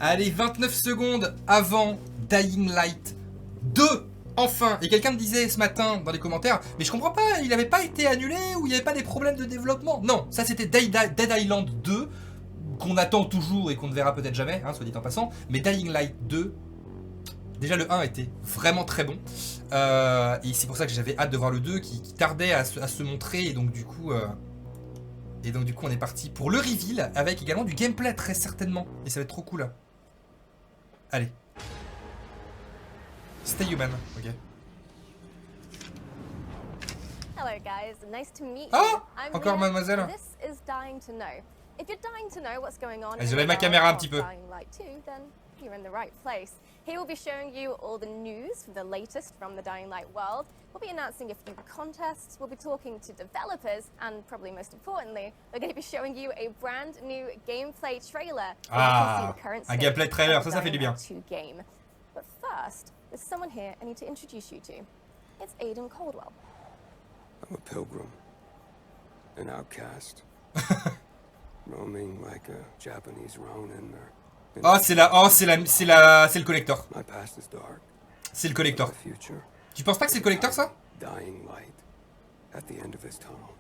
Allez, 29 secondes avant Dying Light 2. Enfin. Et quelqu'un me disait ce matin dans les commentaires, mais je comprends pas, il avait pas été annulé ou il y avait pas des problèmes de développement. Non, ça c'était Dead Island 2, qu'on attend toujours et qu'on ne verra peut-être jamais, hein, soit dit en passant. Mais Dying Light 2, déjà le 1 était vraiment très bon. Et c'est pour ça que j'avais hâte de voir le 2 qui tardait à se montrer. Et donc du coup, on est parti pour le reveal avec également du gameplay très certainement. Et ça va être trop cool. Allez. Stay human, ok. Hello guys, nice to meet you. Oh, I'm encore Leah, mademoiselle. and This is Dying to Know. If you're dying to know what's going on Je in lève the ma world caméra un of petit peu. Dying Light 2, then you're in the right place. Here we'll be showing you all the news, the latest from the Dying Light world. We'll be announcing a few contests, we'll be talking to developers, and probably most importantly, we're going to be showing you a brand new gameplay trailer. Ah, un gameplay trailer, ça fait du bien. Game. But first, there's someone here I need to introduce you to. It's Aidan Caldwell. I'm a pilgrim, an outcast, roaming like a Japanese ronin. Oh, c'est le collector. My past is dark. C'est le collector. My future. Tu penses pas que c'est le collector ça? Dying light at the end of this tunnel.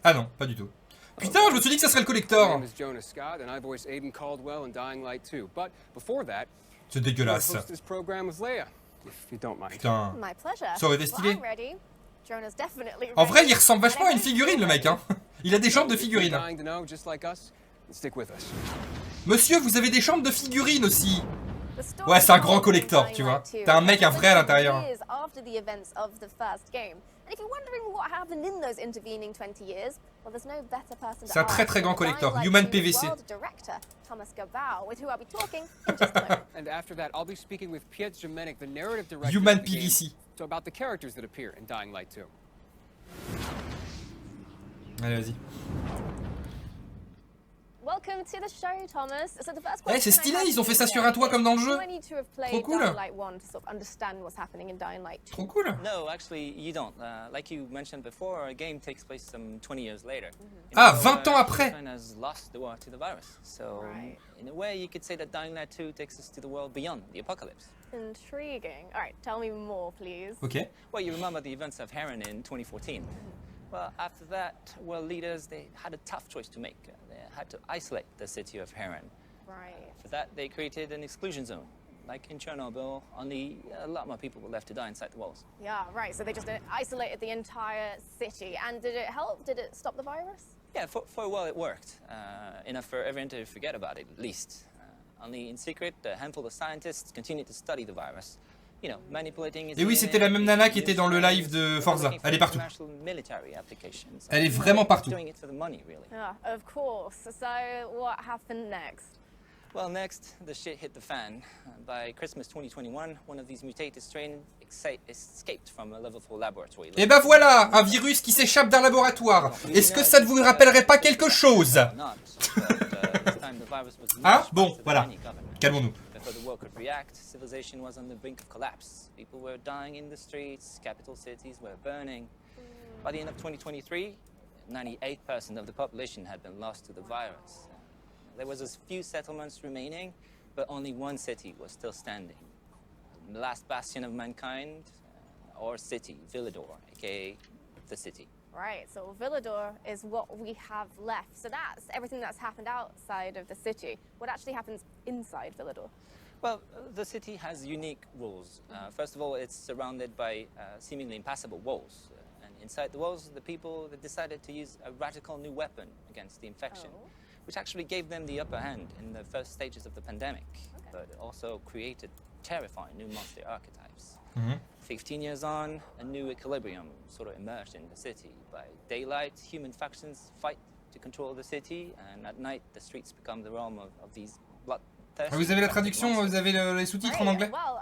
Ah non, pas du tout. Putain, je me suis dit que ça serait le My collector. name is Jonas Scott, and I voice Aidan Caldwell in Dying Light 2. But before that, C'est I'm gonna dégueulasse. host this program with Leia, if you don't mind. Putain. My pleasure. Ça aurait été stylé. Well, I'm ready. Jonas definitely En vrai, ready. il ressemble vachement à une figurine, le mec, hein. Il a des jambes de figurine. Dying to know, just like us, stick with us. Monsieur, vous avez des jambes de figurine aussi. The story Ouais, c'est un grand told in collector, Dying tu vois. Light 2 T'as un mec, un vrai à l'intérieur. years after the events of the first game. And if you're wondering what happened in those intervening 20 years, well, there's no better person to C'est un très ask très grand than Dying collector. Light Human 2's PVC. world director, Thomas Gabao, with who I'll be talking in just a moment. And after that, I'll be speaking with Pietr Jemenic, the narrative director Human of the game, PVC. so about the characters that appear in Dying Light 2. Allez, vas-y. Welcome to the show, Thomas. So the first Eh, c'est question I stylé, have ils ont for fait you ça sur un today toit comme dans le is, jeu. do I need to have played Trop cool. Dying Light 1 to sort of understand what's happening in Dying Light 2? Trop cool. No, actually, you don't. Like you mentioned before, our game takes place some 20 years later. Ah, 20 ans après. Mankind has lost the war to the virus. So, Right. in a way, you could say that Dying Light 2 takes us to the world beyond the apocalypse. Intriguing. All right, tell me more, please. Ok. Well, you remember the events of Heron in 2014. Well, after that, world leaders, they had a tough choice to make. They had to isolate the city of Heron. Right. For that, they created an exclusion zone. Like in Chernobyl, only a lot more people were left to die inside the walls. Yeah, right. So they just isolated the entire city. And did it help? Did it stop the virus? Yeah, for a while it worked. Enough for everyone to forget about it, at least. Only in secret, a handful of scientists continued to study the virus. You know, manipulating its Et oui, c'était la même nana qui était dans le live de Forza. Elle est partout. Elle est vraiment partout. Doing it for the money, really. Yeah, of course. So what happened next? Well, next, the shit hit the fan. By Christmas 2021, one of these mutated strains escaped from a level 4 laboratory. Et ben voilà, un virus qui s'échappe d'un laboratoire. Est-ce que ça ne vous rappellerait pas quelque chose? Ah, bon, voilà. Calmons-nous. Before the world could react, civilization was on the brink of collapse. People were dying in the streets, capital cities were burning. By the end of 2023, 98% of the population had been lost to the virus. There was a few settlements remaining, but only one city was still standing. The last bastion of mankind, or city, Villador, aka the city. Right, so Villador is what we have left. So that's everything that's happened outside of the city. What actually happens inside Villador? Well, the city has unique rules. First of all, it's surrounded by seemingly impassable walls. And inside the walls, the people decided to use a radical new weapon against the infection, which actually gave them the upper hand in the first stages of the pandemic, but also created terrifying new monster archetypes. 15 years on, a new equilibrium sort of emerged in the city. By daylight, human factions fight to control the city, and at night, the streets become the realm of these bloodthirsty. Vous avez la traduction, vous avez les sous-titres en anglais? Well,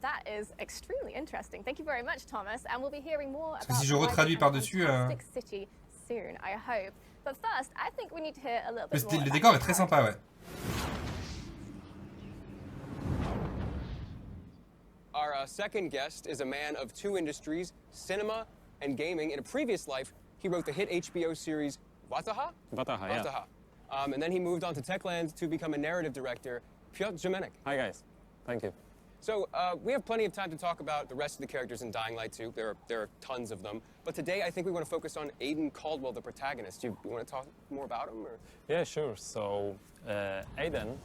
that is extremely interesting. Thank you very much, Thomas. And we'll be hearing more Parce que about si je retraduis par-dessus, fantastic city soon, I hope. But first, I think we need to hear a little bit more Le about décor the est très sympa, ouais. Our second guest is a man of two industries, cinema and gaming. In a previous life, he wrote the hit HBO series Wataha? Wataha, yeah. Wataha. And then he moved on to Techland to become a narrative director. Piotr Jamenek. Hi guys, thank you. So we have plenty of time to talk about the rest of the characters in Dying Light 2. There are tons of them. But today I think we want to focus on Aiden Caldwell, the protagonist. You want to talk more about him? Or? Yeah, sure. So Aiden,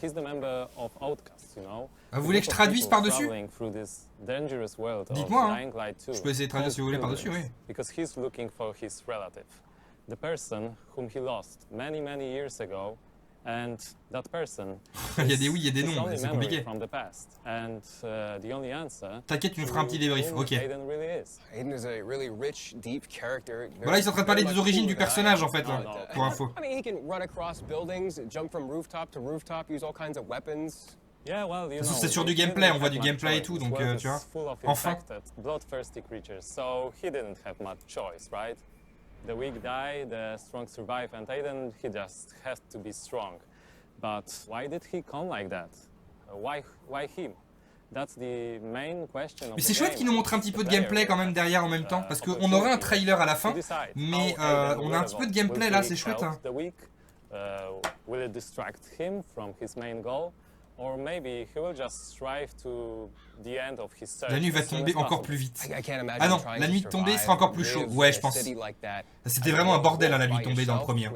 he's the member of Outcast, you know. Vous voulez que je traduise par-dessus? Dites-moi, hein. Je peux essayer de traduire si vous voulez par-dessus, oui. Because he's looking for his relative, the person whom he lost many years ago, and that person. Il y a des oui, il y a des non, c'est compliqué. From the past. And the only answer. T'inquiète, tu me feras un petit débrief. Ok. Aiden really is. Aiden is a really rich, deep character. Voilà, ils sont en train de parler des origines du personnage en fait, pour info. I mean, he can run across buildings, jump from rooftop to rooftop, use all kinds of weapons. Yeah, well, you know, C'est sur du gameplay, on voit du gameplay et tout, donc tu vois. Enfin. Bloodthirsty creatures, so he didn't have much choice, right? The weak die, the strong survive, and Aiden, he just has to be strong. But why did he come like that? Why him? That's the main question of Mais c'est chouette qu'ils nous montrent un petit peu de gameplay quand même derrière en même temps, parce qu'on aurait un trailer à la fin, mais on a un petit peu de gameplay là, c'est chouette. Hein. Will it distract him from his main goal? Or maybe he will just strive to the end of his search. La nuit va tomber encore plus vite. Ah non, la nuit tombée sera encore plus chaud. Ouais, je pense. C'était vraiment un bordel hein, la nuit tombée dans le premier.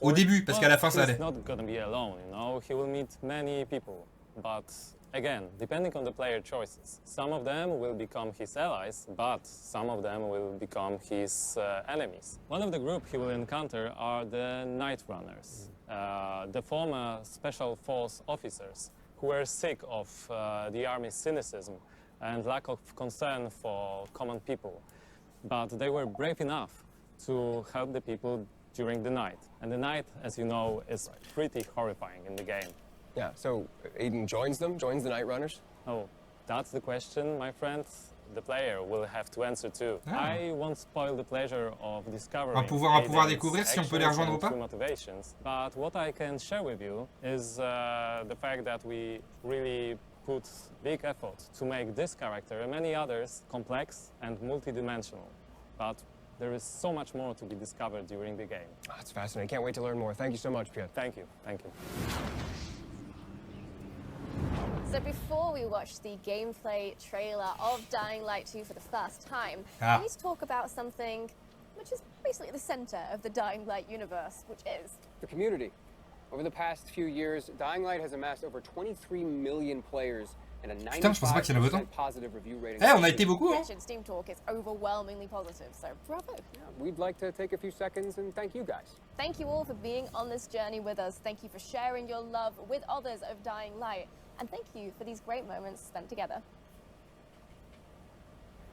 Au début, parce qu'à la fin ça allait. He's not gonna be alone, you know. He will meet many people, but again, depending on the player choices, some of them will become his allies, but some of them will become his enemies. One of the group he will encounter are the Night Runners. The former special force officers who were sick of the army's cynicism and lack of concern for common people. But they were brave enough to help the people during the night. And the night, as you know, is pretty horrifying in the game. Yeah, so Aiden joins them, joins the Night Runners? Oh, that's the question, my friend. The player will have to answer too. Ah. I won't spoil the pleasure of discovering On va pouvoir découvrir si on peut les rejoindre ou pas. Motivations. But what I can share with you is the fact that we really put big effort to make this character and many others complex and multidimensional. But there is so much more to be discovered during the game. Oh, that's fascinating. Can't wait to learn more. Thank you so much, Piotr. Thank you. Thank you. So before we watch the gameplay trailer of Dying Light 2 for the first time, let's talk about something which is basically at the center of the Dying Light universe, which is the community. Over the past few years, Dying Light has amassed over 23 million players and a 95% positive review rating. On a été beaucoup, hein. Steam Talk is overwhelmingly positive, so bravo. Yeah, we'd like to take a few seconds and thank you guys. Thank you all for being on this journey with us. Thank you for sharing your love with others of Dying Light. And thank you for these great moments spent together.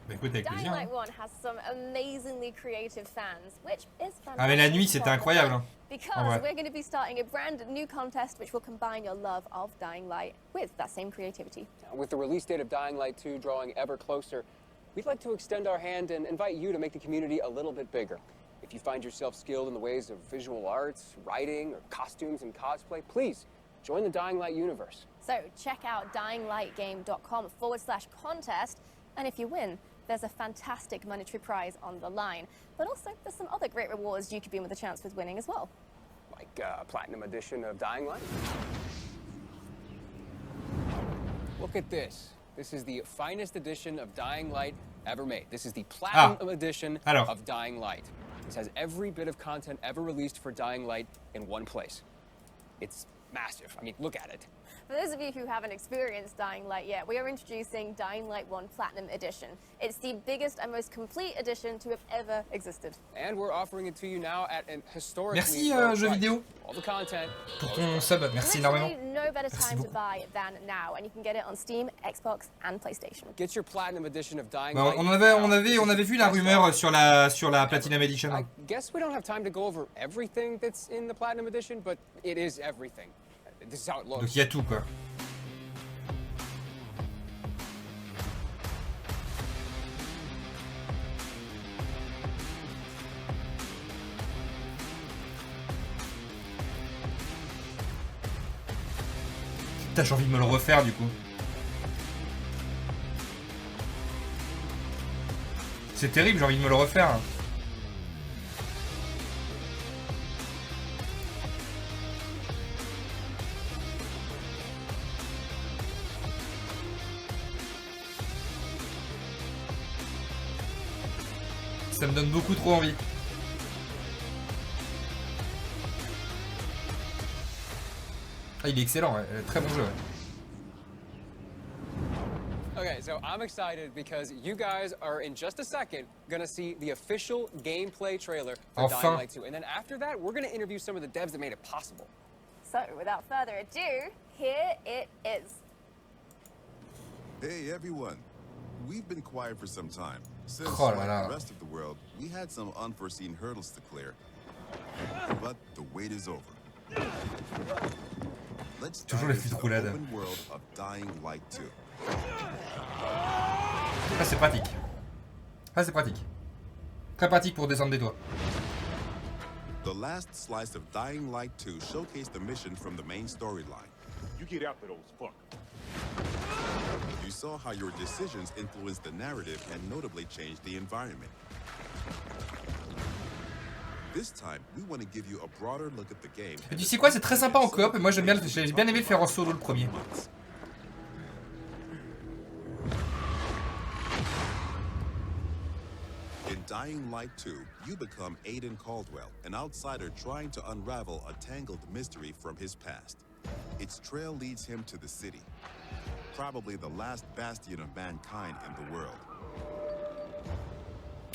Écoute, avec Dying plaisir. Light 1 has some amazingly creative fans, which is fantastic. Ah mais la nuit c'était incroyable. Hein. Because we're going to be starting a brand new contest which will combine your love of Dying Light with that same creativity. With the release date of Dying Light 2 drawing ever closer, we'd like to extend our hand and invite you to make the community a little bit bigger. If you find yourself skilled in the ways of visual arts, writing, or costumes and cosplay, please join the Dying Light universe. So check out dyinglightgame.com/contest, and if you win, there's a fantastic monetary prize on the line. But also, there's some other great rewards you could be in with a chance with winning as well. Like Platinum Edition of Dying Light. Look at this. This is the finest edition of Dying Light ever made. This is the Platinum Edition of Dying Light. This has every bit of content ever released for Dying Light in one place. It's massive. I mean, look at it. For those of you who haven't experienced Dying Light yet, we are introducing Dying Light 1 Platinum Edition. It's the biggest and most complete edition to have ever existed. And we're offering it to you now at an historically Merci jeux vidéo all the content pour ton sub, merci énormément. No better time to buy than now, and you can get it on Steam, Xbox, and PlayStation. Get your Platinum Edition of Dying Light. On avait vu la rumeur sur la Platinum Edition. I guess we don't have time to go over everything that's in the Platinum Edition, but it is everything. This is how it looks. Donc il y a tout quoi. Putain, j'ai envie de me le refaire du coup. C'est terrible, j'ai envie de me le refaire. Ça me donne beaucoup trop envie. Ah, il est excellent, ouais. Très bon jeu. Ouais. Okay, so I'm excited because you guys are in just a second gonna see the official gameplay trailer for Dying Light 2. And then after that, we're gonna interview some of the devs that made it possible. So, without further ado, here it is. Hey everyone. We've been quiet for some time. Since Oh, like la. the rest of the world, we had some unforeseen hurdles to clear. But the wait is over. Let's Toujours dive les into the roulades. open world of Dying Light 2. Ah, c'est pratique. Ah, c'est pratique. Très pratique pour descendre des toits. The last slice of Dying Light 2 showcased the mission from the main storyline. You get after those fuckers. You saw how your decisions influenced the narrative and notably changed the environment. This time, we want to give you a broader look at the game. Et tu sais quoi, c'est très sympa en coop et moi j'ai bien aimé le faire en solo le premier. In Dying Light 2, you become Aiden Caldwell, an outsider trying to unravel a tangled mystery from his past. Its trail leads him to the city, probably the last bastion of mankind in the world.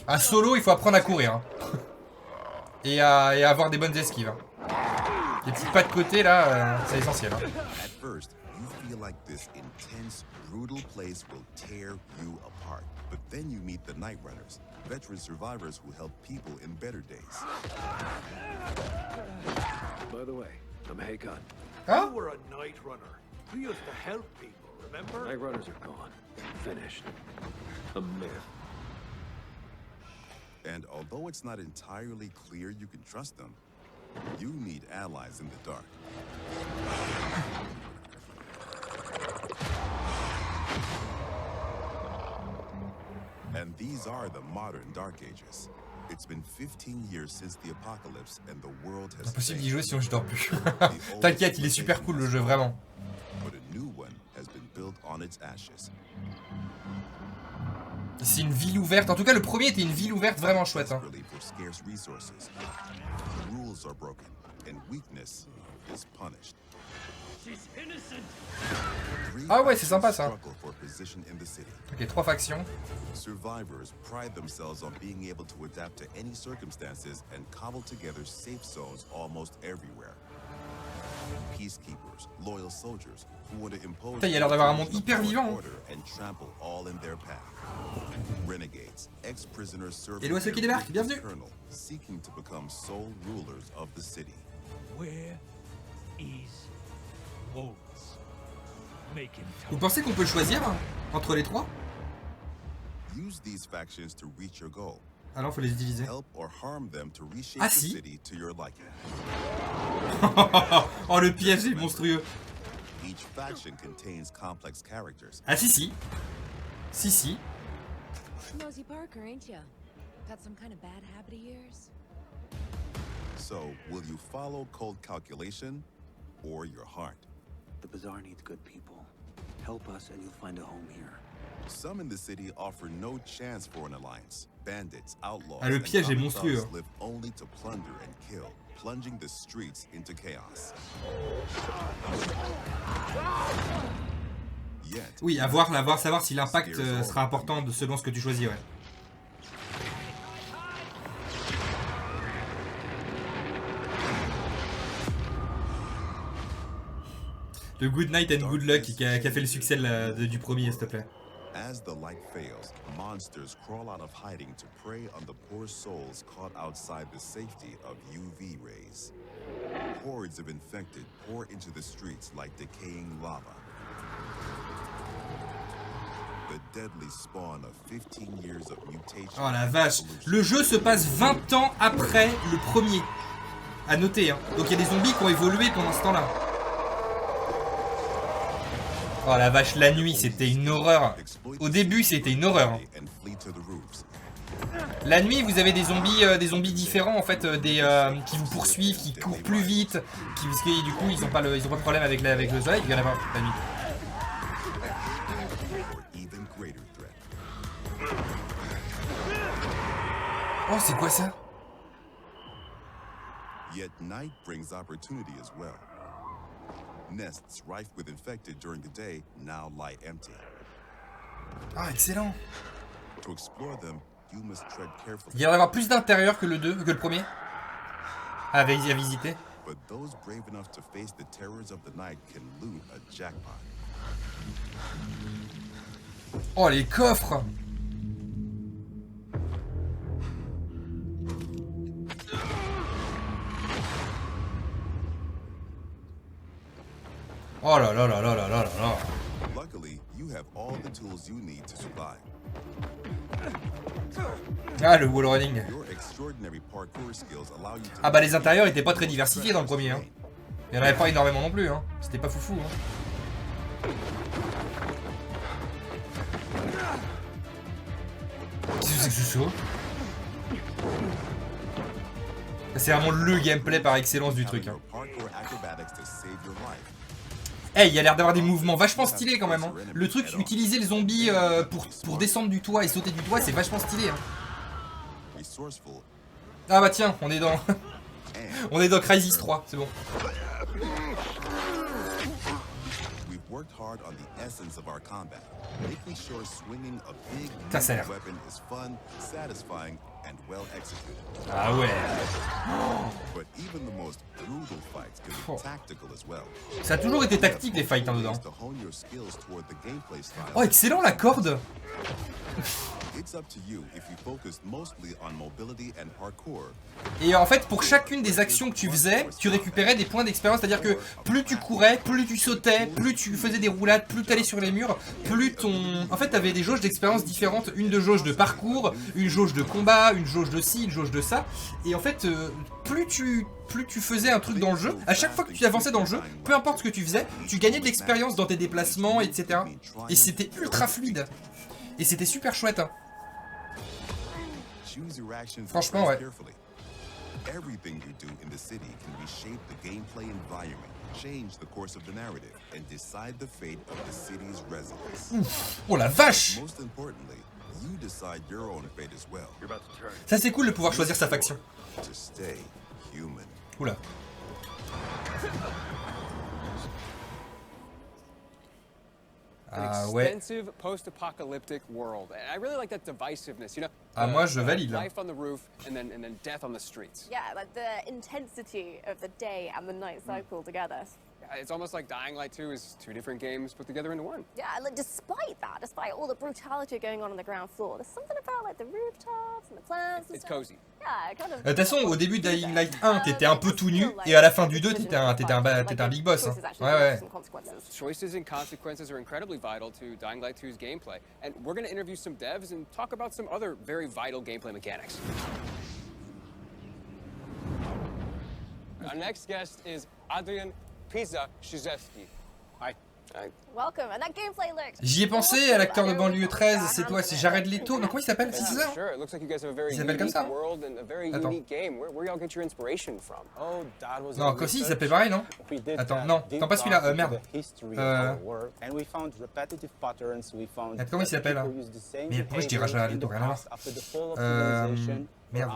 À solo, il faut apprendre à courir. Hein. Et à avoir des bonnes esquives. Hein. Les petits pas de côté là, c'est essentiel. Hein. At first, you feel like this intense, brutal place will tear you apart. But then you meet the Night Runners, veteran survivors who help people in better days. By the way, I'm Hakon. Huh? You were a night runner. You used to help people, remember? Night runners are gone. Finished. A myth. And although it's not entirely clear you can trust them, you need allies in the dark. And these are the modern Dark Ages. It's been 15 years since the apocalypse and the world has Impossible d'y jouer changed. sinon je dors plus. T'inquiète, il est super cool le jeu, vraiment. But a new one has been built on its ashes. C'est une ville ouverte. En tout cas, le premier était une ville ouverte vraiment chouette. Hein. Desperately for scarce resources. Rules are broken and weakness is punished. Ah ouais, c'est sympa ça. Struggle for position in the city. Ok, 3 factions. Survivors pride themselves on being able to adapt to any circumstances and cobble together safe zones almost everywhere. Peacekeepers, loyal soldiers who want to impose Putain, il y a l'air d'avoir un monde hyper vivant. order and trample all in their path. Renegades, ex-prisoners serving Hello à ceux qui débarquent, bienvenue. colonel, seeking to become sole rulers of the city. Where is Wolves? Make him tell Vous pensez qu'on peut choisir hein, entre les trois? Use these factions to reach your goal. Alors faut les diviser. Help or harm them to reshape Ah, the si. city to your liking. Oh le piège est monstrueux. Each faction contains complex characters. Ah si si. Si si. Nosy Parker, ain't ya? Got some kind of bad habit of yours? So, will you follow cold calculation or your heart? The Bazaar needs good people. Help us and you'll find a home here. Some in the city offer no chance for an alliance. Bandits, outlaws, Ah, le and piège est common monstrueux. thugs live only to plunder and kill, plunging the streets into chaos. Yet, Oui, à voir savoir si l'impact sera important de selon ce que tu choisis, ouais. Le Good Night and Good Luck qui a fait le succès du premier, s'il te plaît. as the light fails, monsters crawl out of hiding to prey on the poor souls caught outside the safety of UV rays. Hordes of infected pour into the streets like decaying lava. The deadly spawn of 15 years of mutation. Oh la vache. Le jeu se passe 20 ans après le premier. À noter, hein. Donc il y a des zombies qui ont évolué pendant ce temps-là. Oh la vache, la nuit c'était une horreur. Au début c'était une horreur. Hein. La nuit vous avez des zombies différents en fait, qui vous poursuivent, qui courent plus vite, parce que du coup ils ont pas de problème avec le soleil, il y en a pas la nuit. Oh, c'est quoi ça? Yet night brings opportunity as well. Nests rife with infected during the day now lie empty. Ah, excellent. To explore them, you must tread carefully. Il y en avoir plus d'intérieur que le premier. À visiter. But those brave enough to face the terrors of the night can loot a jackpot. Oh, les coffres! Oh là là là là là là là là. Luckily, you have all the tools you need to survive. Ah, le wall running. Your extraordinary parkour skills allow you to... Ah bah les intérieurs étaient pas très diversifiés dans le premier. Hein. Il y en avait pas énormément non plus. Hein. C'était pas foufou. Hein. Qu'est-ce que c'est que ce saut? C'est vraiment le gameplay par excellence du truc. Hein. Hey, il y a l'air d'avoir des mouvements vachement stylés quand même. Hein. Le truc, utiliser le zombie pour descendre du toit et sauter du toit, c'est vachement stylé. Hein. Ah bah tiens, on est dans... on est dans Crysis 3, c'est bon. Ça sert. Ah ouais. Oh. Ça a toujours été tactique les fights hein, dedans. Oh excellent la corde. Et en fait pour chacune des actions que tu faisais, tu récupérais des points d'expérience, c'est-à-dire que plus tu courais, plus tu sautais, plus tu faisais des roulades, plus tu allais sur les murs, plus ton... En fait tu avais des jauges d'expérience différentes, une de jauge de parcours, une jauge de combat, une jauge de ci, une jauge de ça. Et en fait plus tu faisais un truc dans le jeu, à chaque fois que tu avançais dans le jeu, peu importe ce que tu faisais, tu gagnais de l'expérience dans tes déplacements, etc. Et c'était ultra fluide. Et c'était super chouette. Hein. Franchement, ouais. Everything you do in the city can reshape the gameplay environment, change the course of the narrative, and decide the fate of the city's residents. Ouf. Oh la vache! Most importantly, you decide your own fate as well. Ça c'est cool de pouvoir choisir sa faction. To stay human. Oula. Ah ouais. Post-apocalyptic world. And I really like that divisiveness, you know. Ah moi je valide là. Life on the roof and then death on the streets. Yeah, like the intensity of the day and the night cycle together. It's almost like Dying Light 2 is two different games put together into one. Yeah, like despite that, despite all the brutality going on the ground floor, there's something about like the rooftops and the plants and It's cozy. Yeah, kind of. De toute façon, au début de Dying Light 1, t'étais un peu tout nu, et à la fin du 2, t'étais un big boss. Hein. Ouais, ouais. Choices and consequences are incredibly vital to Dying Light 2's gameplay, and we're going to interview some devs and talk about some other very vital gameplay mechanics. Our next guest is Adrian Pizza-Szewski. Hi. Welcome, and that gameplay looks. J'y ai pensé à l'acteur de banlieue 13, c'est toi, c'est Jared Leto. Non, comment il s'appelle? Si c'est ça? Il s'appelle comme ça? Attends. Non, comme si il s'appelait pareil, non? Attends, non, attends, pas celui-là, merde. Attends, comment il s'appelle? Mais pourquoi je dirais Jared Leto? Rien à voir. Merde.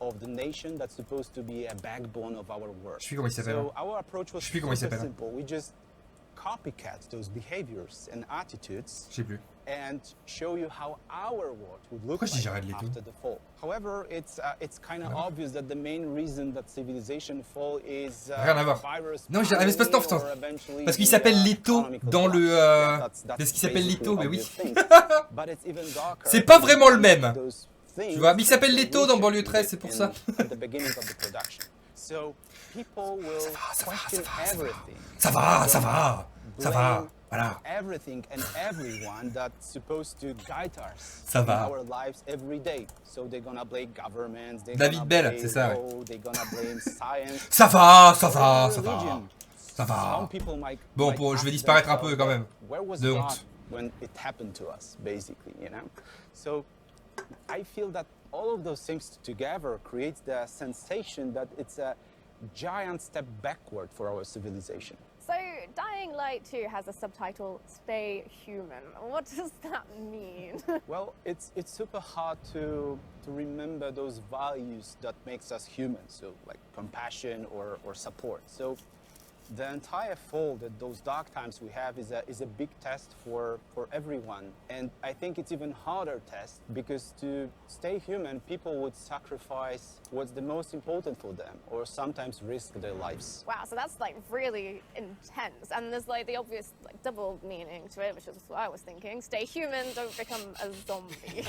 Of the nation that's supposed to be a backbone of our world. Je sais plus comment il s'appelle. So our approach was super simple. We just copycat those behaviors and attitudes. Je sais plus. And show you how our world would look like after the fall. However, it's kind of obvious that the main reason that civilization fall is rien à voir. Non, j'ai un espèce d'enfant. Parce qu'il s'appelle Leto dans le parce qu'il s'appelle Leto, mais oui. C'est pas vraiment le même. Tu vois, mais il s'appelle Leto dans banlieue 13, c'est pour ça. Ça va, voilà. Ça va. David Bell, c'est ça, ouais. Ça va. Bon, je vais disparaître un peu quand même. De honte. I feel that all of those things together creates the sensation that it's a giant step backward for our civilization. So Dying Light 2 has a subtitle, Stay Human. What does that mean? Well, it's super hard to remember those values that makes us human, so like compassion or support. So the entire fall, that those dark times we have, is a big test for everyone. And I think it's even harder test because to stay human, people would sacrifice what's the most important for them, or sometimes risk their lives. Wow, so that's like really intense. And there's like the obvious like double meaning to it, which is what I was thinking. Stay human, don't become a zombie.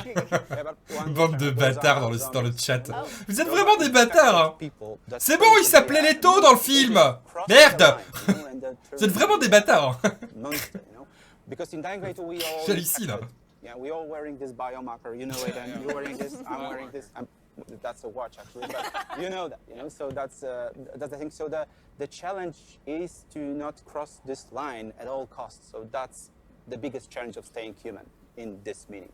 Bande de bâtards dans le chat. Oh. Vous êtes vraiment des bâtards, hein. C'est bon, il s'appelait Leto dans le film. Merde. Vous êtes vraiment des bâtards. J'hallucine. Yeah, we all wearing this biomarker, you know it, and you're wearing this, I'm wearing this. That's a watch actually, but you know that, you know. So that's the thing. So the challenge is to not cross this line at all costs. So that's the biggest challenge of staying human in this meaning.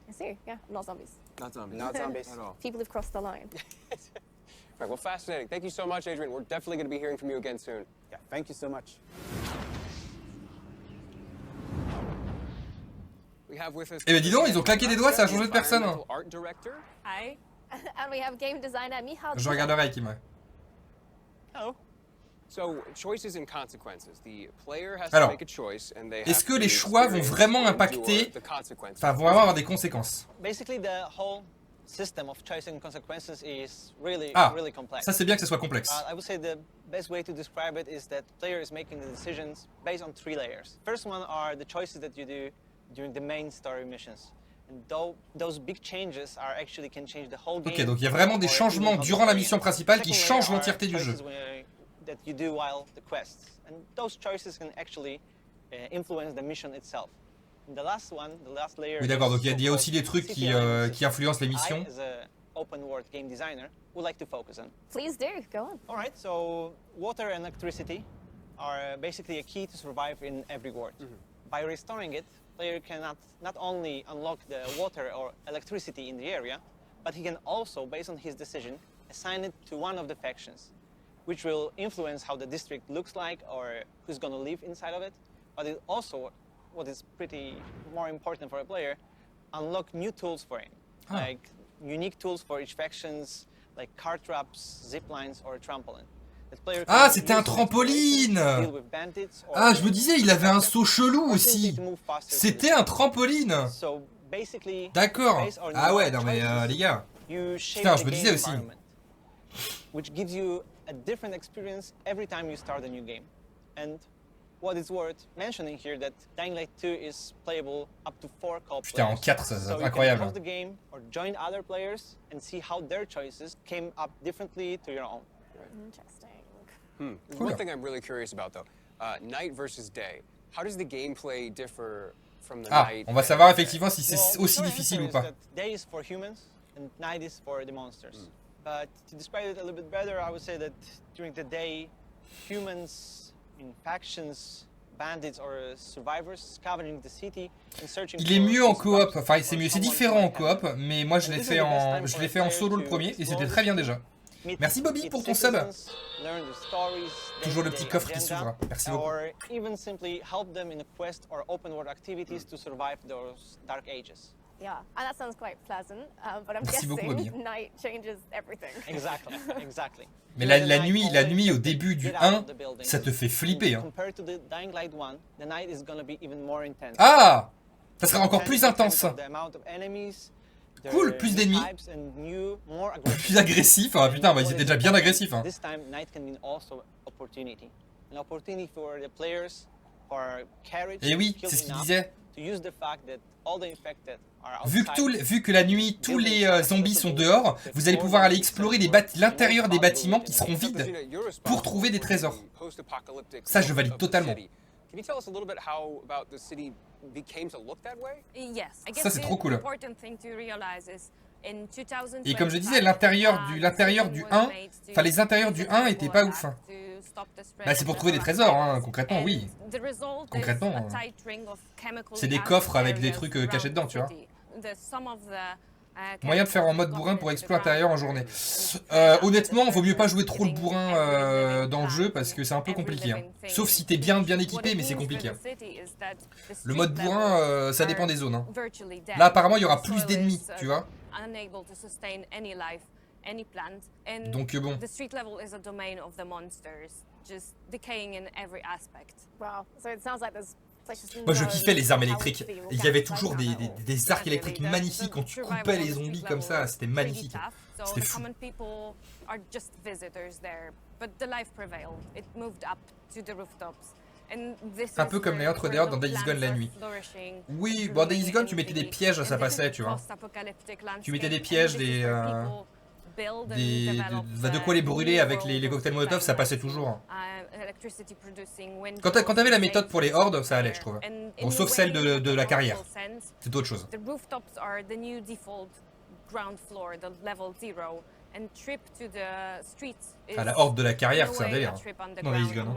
I see. Yeah, not zombies. Not zombies. Not zombies at all. People who've crossed the line. Right, well, fascinating. Thank you so much, Adrian. We're definitely going to be hearing from you again soon. Yeah, thank you so much. Eh ben dis donc, ils ont claqué des doigts, ça a changé de personne. Hein. Hi. And we have game designer Michal. Je regarderai qui m'a. Hello. So, choices and consequences. The player has to make a choice and they have est-ce que les choix vont vraiment impacter, enfin vont avoir des conséquences? Basically, the whole system of choice and consequences is really complex. Ça c'est bien que ce soit complexe. I would say the best way to describe it is that player is making the decisions based on 3 layers. First one are the choices that you do during the main story missions. And those big changes are actually can change the whole game. Ok, donc il y a vraiment des changements durant la mission principale qui changent l'entièreté du jeu. That you do while the quests, and those choices can actually influence the mission itself. And the last one, the last layer. Oui, d'accord. Donc il y a aussi des trucs qui influencent les missions. I, as an open world game designer, would like to focus on. Please do. Go on. All right. So water and electricity are basically a key to survive in every world. By restoring it, player can not only unlock the water or electricity in the area, but he can also, based on his decision, assign it to one of the factions, which will influence how the district looks like or who's going to live inside of it. But it also, what is pretty more important for a player, unlock new tools for him, like unique tools for each factions, like car traps, zip lines, or a trampoline. Ah, c'était un trampoline! Ah, je me disais, il avait un saut chelou aussi. C'était un trampoline. D'accord. Ah ouais, non mais les gars. Putain, je me disais aussi. Which gives you a different experience every time you start a new game. And what is worth mentioning here that Dying Light 2 is playable up to 4 co-op players. Putain, en 4, ça c'est incroyable. So you can pause the game or join other players and see how their choices came up differently to your own. Interesting. One thing I'm really curious about though, night versus day. How does the gameplay differ from the night? On va savoir effectivement si c'est aussi difficile ou pas. Day is for humans and night is for the monsters. But to describe it a little bit better, I would say that during the day, humans in factions, bandits or survivors scavenging the city and searching. Il est mieux en coop, enfin c'est mieux, c'est différent en coop, mais moi je l'ai fait en solo le premier et c'était très bien déjà. Merci Bobby pour ton sub. Toujours le petit coffre qui s'ouvre. Merci beaucoup. Yeah, and that sounds quite pleasant, but I'm Merci beaucoup, Bobby. guessing night changes everything. Exactly. Mais la nuit au début du 1, ça te fait flipper. Hein. Ah, ça sera encore plus intense. Cool, plus d'ennemis, plus agressifs. Ah putain, bah, ils étaient déjà bien agressifs. Hein. Et oui, c'est ce qu'il disait. Vu que la nuit, tous les zombies sont dehors, vous allez pouvoir aller explorer l'intérieur des bâtiments qui seront vides pour trouver des trésors. Ça, je le valide totalement. Ça, c'est trop cool. Et comme je disais, l'intérieur du 1, enfin les intérieurs du 1 étaient pas ouf. Bah, c'est pour trouver des trésors, hein, concrètement, oui. Concrètement, c'est des coffres avec des trucs cachés dedans, tu vois. Moyen de faire en mode bourrin pour exploiter l'intérieur en journée. Honnêtement, vaut mieux pas jouer trop le bourrin dans le jeu parce que c'est un peu compliqué. Hein. Sauf si t'es bien équipé, mais c'est compliqué. Hein. Le mode bourrin, ça dépend des zones. Hein. Là, apparemment, il y aura plus d'ennemis, tu vois. Donc bon. Moi je kiffais les armes électriques. Il y avait toujours des arcs électriques magnifiques quand tu coupais les zombies comme ça, c'était magnifique. C'était fou. Un peu comme les autres d'ailleurs dans Days Gone la nuit. Oui, bon Days Gone tu mettais des pièges, ça passait, tu vois. Tu mettais des pièges, de quoi les brûler avec les cocktails Molotov, ça passait toujours. Quand t'avais la méthode pour les hordes, ça allait, je trouve. Bon, sauf celle de la carrière. C'est autre chose. Ah, la horde de la carrière, c'est un délire. Dans Days Gone.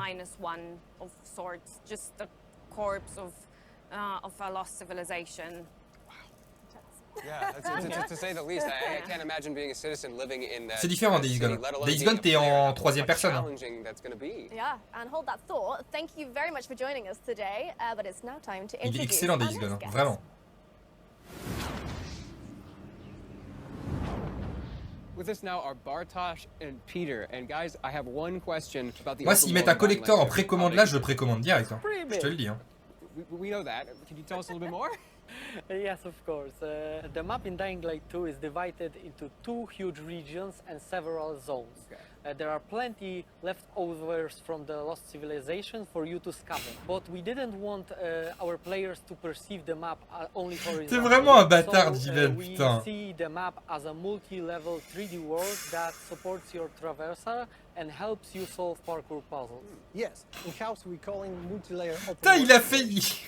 C'est différent Days Gone. Days Gone, t'es en troisième personne. Hein. Il est excellent Days Gone, hein. Vraiment. Moi, s'ils mettent un collector en précommande là, je le précommande direct. Hein. Je te le dis. Hein. Yes, of course. The map in Dying Light 2 is divided into 2 huge regions and several zones. There are plenty leftovers from the lost civilization for you to scavenge, but we didn't want our players to perceive the map only horizontally. T'es vraiment un bâtard, Jivel, putain. We see the map as a multi-level 3D world that supports your traversal and helps you solve parkour puzzles. Yes, in-house we call it multi-layer open. Putain, il a failli.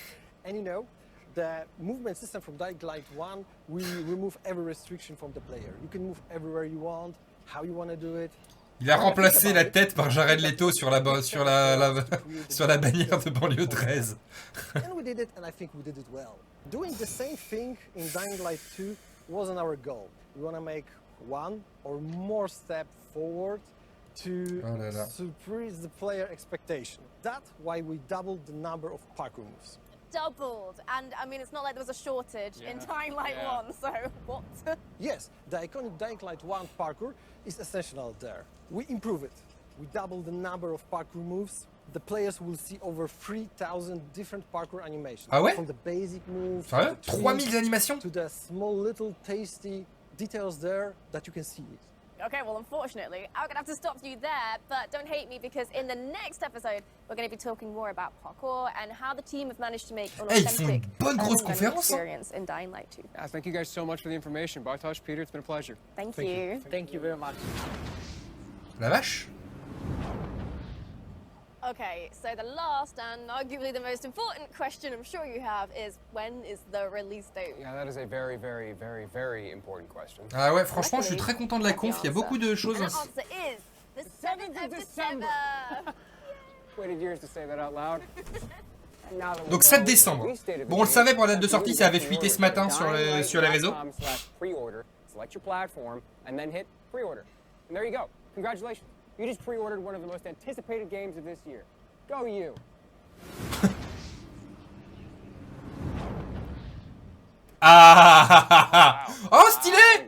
And you know, the movement system from Dying Light 1, we remove every restriction from the player. You can move everywhere you want, how you want to do it. Il a remplacé la tête par Jared Leto sur la bannière de banlieue 13. And we did it, and I think we did it well. Doing the same thing in Dying Light 2 wasn't our goal. We want to make one or more step forward to surprise the player expectation. That's why we doubled the number of parkour moves. Doubled, and I mean it's not like there was a shortage in Dying Light 1, so what? Yes, the iconic Dying Light 1 parkour is essential there. We improve it. We double the number of parkour moves. The players will see over 3,000 different parkour animations. Ah ouais? From the basic moves, 3000 animations? To the small little tasty details there that you can see it. Okay, well, unfortunately, I'm gonna have to stop you there, but don't hate me because in the next episode, we're gonna be talking more about parkour and how the team have managed to make an authentic experience in Dying Light 2. Yeah, thank you guys so much for the information. Bartosz, Peter, it's been a pleasure. Thank you. Thank you very much. La vache. Okay, so the last and arguably the most important question I'm sure you have is when is the release date? Yeah, that is a very, very, very, very important question. Ah ouais, franchement, je suis très content de la conf. Il y a beaucoup de choses. And the answer is the 7th of December. Waited years to say that out loud. Donc 7 décembre. Bon, on le savait pour la date de sortie, ça avait fuité ce matin sur les réseaux. Select your platform and then hit pre-order. And there you go. Congratulations. You just pre-ordered one of the most anticipated games of this year. Go you! Ah! Oh, stylé!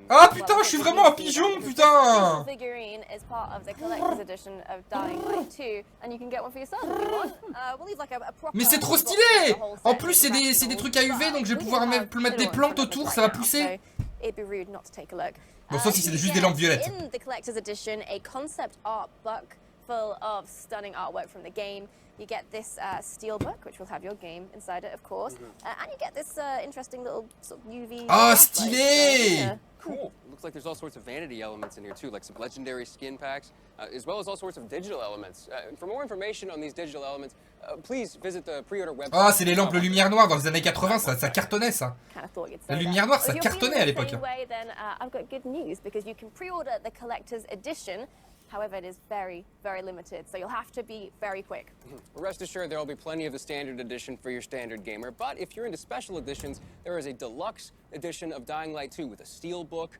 Ah putain, je suis vraiment un pigeon, putain! Figurine is part of the collector's edition of Dying Light 2, and you can get one for yourself if you want. We'll leave like a proper. Mais c'est trop stylé! En plus, c'est des trucs à UV, donc je vais pouvoir mettre des plantes autour, ça va pousser. It'd be rude not to take a look. Bon, sauf si c'est juste des lampes violettes. In the collector's edition, a concept art book full of stunning artwork from the game. You get this steel book, which will have your game inside it, of course, and you get this interesting little sort of UV. Oh, stylé! Cool. Looks like there's all sorts of vanity elements in here too, like some legendary skin packs, as well as all sorts of digital elements. For more information on these digital elements, please visit the pre-order website. Ah, c'est les lampes lumière noire dans les années 80, ça cartonnait ça. La lumière noire, ça cartonnait à l'époque. Then I've got good news because you can pre-order the collector's edition. However, it is very, very limited, so you'll have to be very quick. Rest assured, there will be plenty of the standard edition for your standard gamer, but if you're into special editions, there is a deluxe edition of Dying Light 2 with a steelbook,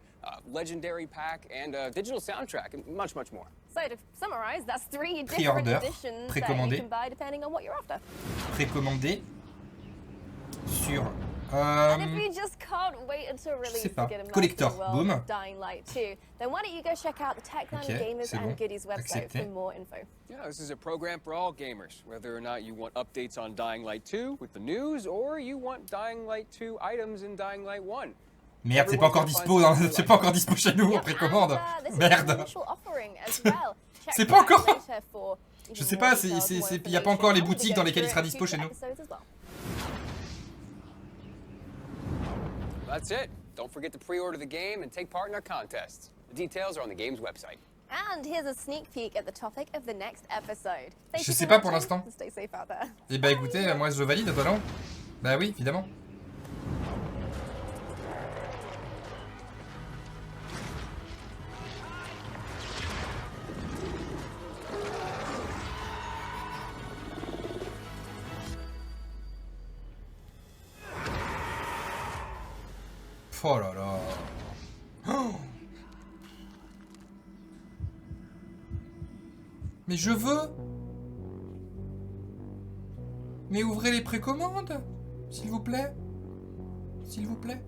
legendary pack, and a digital soundtrack, and much, much more. So to summarize, that's 3 different editions that you can buy depending on what you're after. Précommandé sur... And if you just can't wait until release to get a collector, world of Dying Light 2, then why don't you go check out the Techland Gamers and Goodies website for more info. Yeah, this is a program for all gamers, whether or not you want updates on Dying Light 2 with the news, or you want Dying Light 2 items in Dying Light 1. Merde, c'est pas encore dispo, c'est pas encore dispo chez nous en précommande. Merde. C'est pas encore. Je sais pas, il y a pas encore les boutiques dans lesquelles il sera dispo chez nous. That's it. Don't forget to pre-order the game and take part in our contests. The details are on the game's website. And here's a sneak peek at the topic of the next episode. Je sais pas pour l'instant. Stay safe out there. Eh bah écoutez, moi je valide, toi non? Bah oui, évidemment. Oh là là. Oh. Mais je veux. Mais ouvrez les précommandes, s'il vous plaît. S'il vous plaît.